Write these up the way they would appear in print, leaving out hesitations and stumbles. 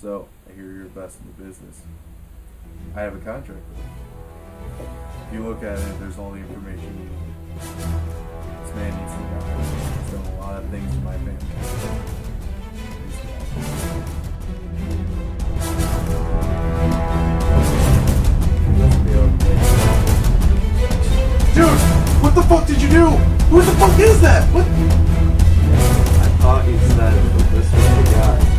So, I hear you're the best in the business. I have a contract with you. If you look at it, there's all the information you need. This man needs to die. He's done a lot of things in my family. Dude, what the fuck did you do? Who the fuck is that? What? I thought you said that this was the guy.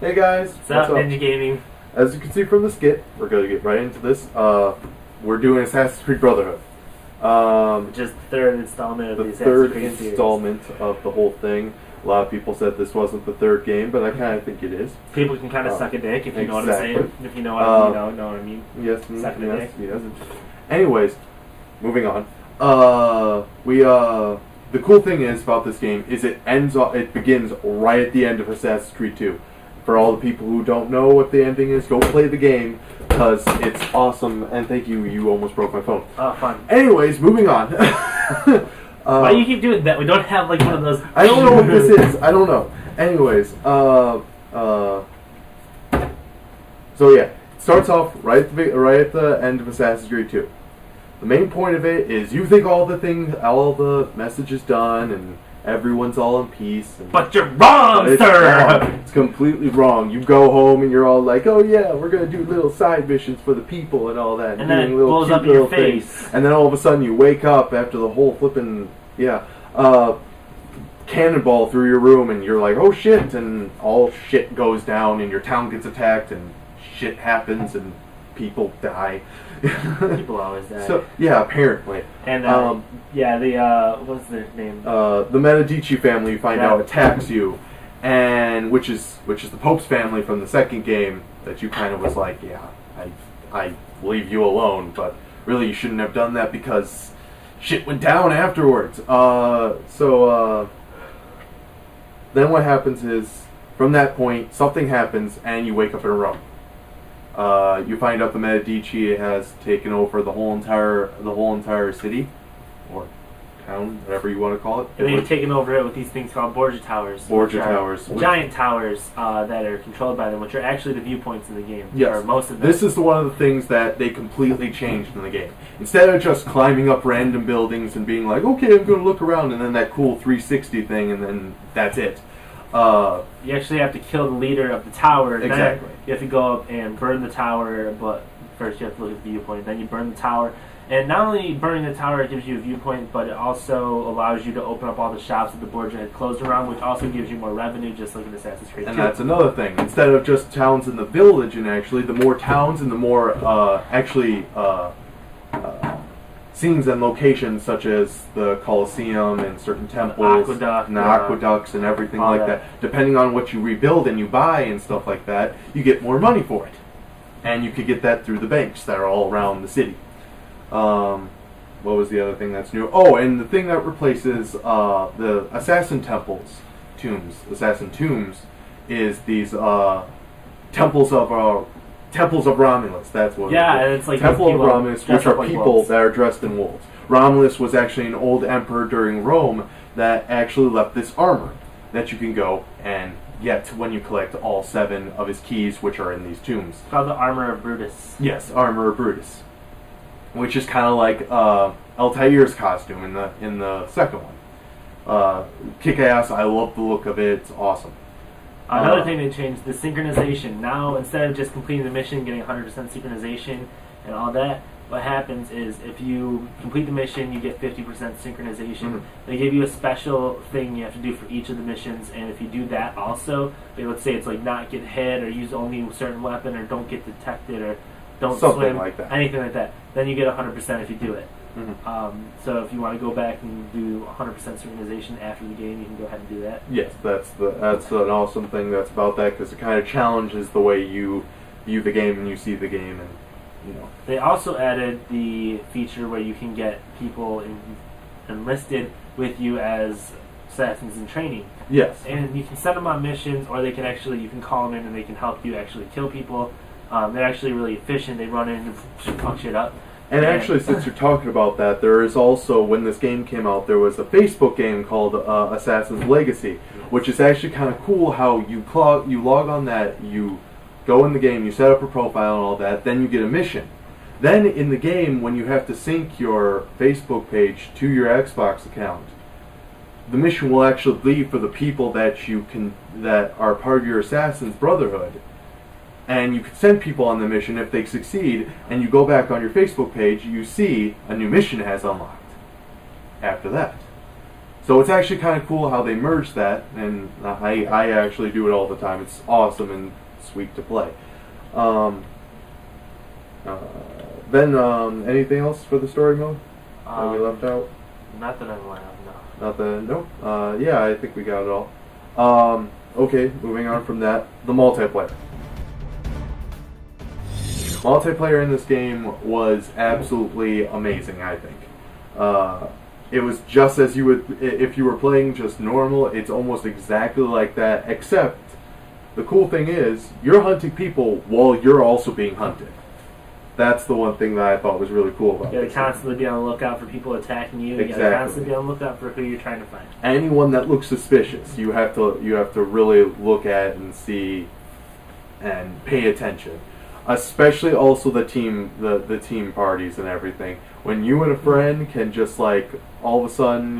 Hey guys, What's up, Ninja Gaming? As you can see from the skit, we're going to get right into this. We're doing Assassin's Creed Brotherhood. Just the third installment of the Assassin's third Creed series. installment of the whole thing. A lot of people said this wasn't the third game, but I kind of think it is. People can kind of suck a dick if you know what I'm exactly. saying. If you know what, know what I mean. Yes, Suck a yes, dick. yes. Anyways, moving on. The cool thing is about this game is it begins right at the end of Assassin's Creed 2. For all the people who don't know what the ending is, go play the game, because it's awesome, and thank you, you almost broke my phone. Oh, fun. Anyways, moving on. Why do you keep doing that? We don't have like one of those... I don't know what this is. I don't know. Anyways, so yeah, it starts off right at the end of Assassin's Creed 2. The main point of it is you think all the message is done, and everyone's all in peace. And But you're wrong, it's sir! wrong. It's completely wrong. You go home and you're all like, oh yeah, we're going to do little side missions for the people and all that. And then it doing little blows cute up in your little things. face. And then all of a sudden you wake up after the whole flipping, cannonball through your room and you're like, oh shit, and all shit goes down and your town gets attacked and shit happens and people die. People always die. So, yeah, apparently. And, what's their name? The Medici family, you find out, attacks you, and which is the Pope's family from the second game. That you kind of was like, yeah, I leave you alone, but really you shouldn't have done that because shit went down afterwards. Then what happens is, from that point, something happens, and you wake up in Rome. You find out the Medici has taken over the whole entire city, or town, whatever you want to call it. And they've taken over it with these things called Borgia Towers. Borgia Towers. Giant towers that are controlled by them, which are actually the viewpoints in the game. Yes. Or most of them. This is one of the things that they completely changed in the game. Instead of just climbing up random buildings and being like, okay, I'm going to look around, and then that cool 360 thing, and then that's it. You actually have to kill the leader of the tower. Exactly. Then you have to go up and burn the tower, but first you have to look at the viewpoint. Then you burn the tower. And not only burning the tower gives you a viewpoint, but it also allows you to open up all the shops that the Borgia had closed around, which also gives you more revenue, just like in Assassin's Creed 2. And that's another thing. Instead of just towns in the village, and actually, the more towns and the more scenes and locations, such as the Colosseum and certain temples, aqueducts and everything like that. Depending on what you rebuild and you buy and stuff like that, you get more money for it. And you could get that through the banks that are all around the city. What was the other thing that's new? Oh, and the thing that replaces the assassin tombs, is these temples of Romulus. That's what. Yeah, and it's like Temple of Romulus, which are like people wolves. that are dressed in wolves. Romulus was actually an old emperor during Rome that actually left this armor that you can go and get when you collect all 7 of his keys, which are in these tombs. It's called the Armor of Brutus. Yes, Armor of Brutus, which is kind of like Altair's costume in the second one. Kick ass! I love the look of it. It's awesome. Another thing they changed, the synchronization. Now, instead of just completing the mission, getting 100% synchronization and all that, what happens is if you complete the mission, you get 50% synchronization. Mm-hmm. They give you a special thing you have to do for each of the missions, and if you do that also, let's say it's like not get hit or use only a certain weapon or don't get detected or don't Something swim, like that. anything like that, then you get 100% if you do it. So if you want to go back and do 100% synchronization after the game, you can go ahead and do that. Yes, that's an awesome thing that's about that, because it kind of challenges the way you view the game and you see the game, and They also added the feature where you can get people enlisted with you as assassins in training. Yes. And you can send them on missions, or you can call them in and they can help you actually kill people. They're actually really efficient. They run in and fuck shit up. And actually, since you're talking about that, there is also, when this game came out, there was a Facebook game called Assassin's Legacy, which is actually kind of cool how you log on that, you go in the game, you set up a profile and all that, then you get a mission. Then in the game, when you have to sync your Facebook page to your Xbox account, the mission will actually be for the people that that are part of your Assassin's Brotherhood. And you can send people on the mission if they succeed, and you go back on your Facebook page, you see a new mission has unlocked after that. So it's actually kind of cool how they merged that, and I actually do it all the time. It's awesome and sweet to play. Then anything else for the story mode that we left out? Not that I'm aware of, no. Not that, no? Yeah, I think we got it all. Okay, moving on from that, the multiplayer. Multiplayer in this game was absolutely amazing, I think. It was just as you would, if you were playing just normal, it's almost exactly like that, except the cool thing is, you're hunting people while you're also being hunted. That's the one thing that I thought was really cool about it. You gotta constantly be on the lookout for people attacking you. Exactly. You gotta constantly be on the lookout for who you're trying to find. Anyone that looks suspicious, you have to really look at and see and pay attention. Especially also the team parties and everything. When you and a friend can just like all of a sudden,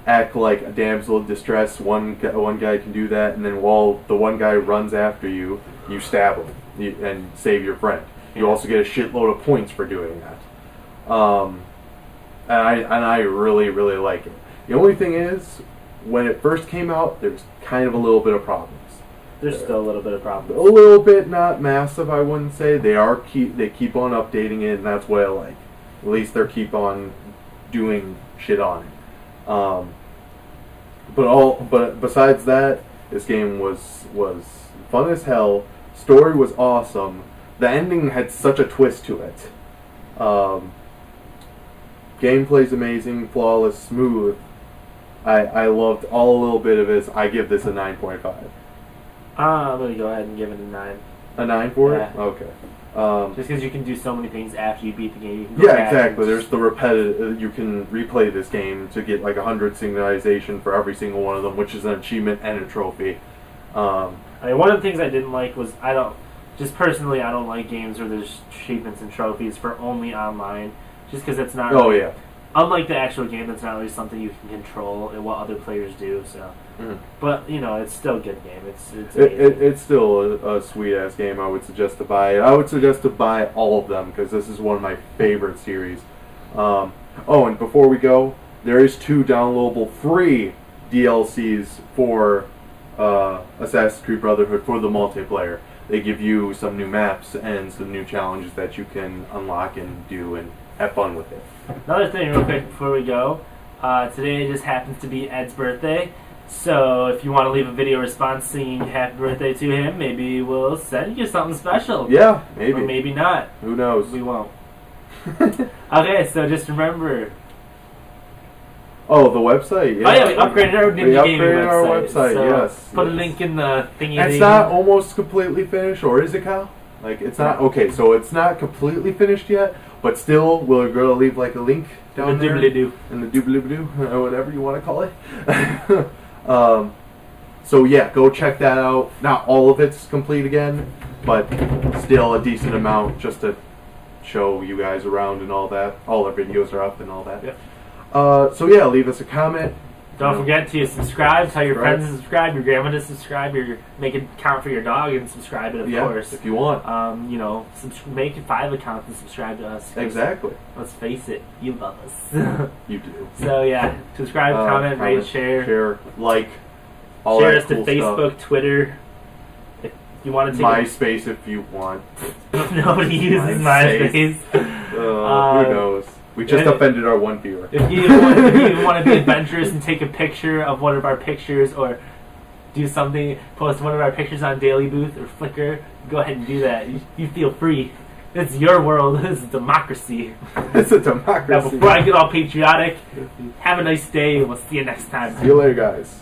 act like a damsel in distress. One guy can do that, and then while the one guy runs after you, you stab him and save your friend. You also get a shitload of points for doing that. And I really, really like it. The only thing is, when it first came out, there's kind of a little bit of problems. There's still a little bit of problems. A little bit, not massive, I wouldn't say. They keep on updating it, and that's what I like. At least they keep on doing shit on it. But besides that, this game was fun as hell. Story was awesome. The ending had such a twist to it. Gameplay's amazing, flawless, smooth. I loved all a little bit of it. I give this a 9.5. I'm going to go ahead and give it a 9. A 9 for Yeah. it? Okay. Just because you can do so many things after you beat the game. You can go Yeah, back exactly. and There's the repetitive. You can replay this game to get like 100 synchronization for every single one of them, which is an achievement and a trophy. I mean, one of the things I didn't like was I don't like games where there's achievements and trophies for only online, just because it's not. Oh really, yeah. Unlike the actual game, that's not really something you can control and what other players do. So, but it's still a good game. It's still a sweet ass game. I would suggest to buy it. I would suggest to buy all of them because this is one of my favorite series. And before we go, there is 2 downloadable free DLCs for Assassin's Creed Brotherhood for the multiplayer. They give you some new maps and some new challenges that you can unlock and do and have fun with it. Another thing real quick before we go, today just happens to be Ed's birthday, so if you want to leave a video response singing happy birthday to him, maybe we'll send you something special. Yeah, maybe. Or maybe not. Who knows? We won't. Okay, so just remember... Oh, the website, yeah. Oh yeah, we upgraded our website, so yes. Put yes. a link in the thingy. It's not almost completely finished, or is it, Kyle? Like, it's not... Okay, so it's not completely finished yet, but still, we're going to leave, like, a link down there. In the doobly-doo, or whatever you want to call it. So, yeah, go check that out. Not all of it's complete again, but still a decent amount just to show you guys around and all that. All our videos are up and all that. Yep. So, yeah, leave us a comment. Don't forget to subscribe, tell your friends to subscribe, your grandma to subscribe, make it count for your dog and subscribe it, of course. If you want. Make 5 accounts and subscribe to us. Exactly. Let's face it, you love us. You do. So yeah, subscribe, comment, rate, share, like, all share that us to cool Facebook, stuff. Twitter. If you want to take MySpace if you want. Nobody uses MySpace. Who knows? We just offended our one viewer. If you want to be adventurous and take a picture of one of our pictures or do something, post one of our pictures on Daily Booth or Flickr, go ahead and do that. You feel free. It's your world. This is democracy. It's a democracy. Now, before I get all patriotic, have a nice day, and we'll see you next time. See you later, guys.